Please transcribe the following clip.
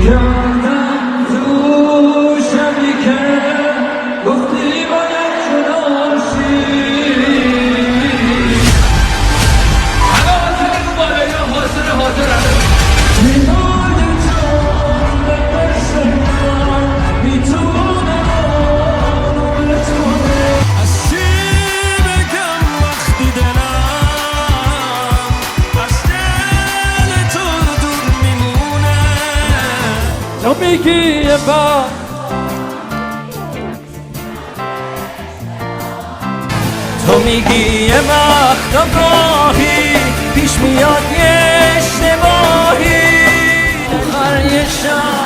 کردم تو شبی که گفتی باید جدا شی همه حاضر رو بالا یا حاضر میمونه چون به دست من میتونه آنولت کنه از چی بگم وقتی دلم از دل تو دور میمونه تو میگی یه وقت تو میگی یه وقت آگاهی پیش میاد یه اشتباهی آخر یه شب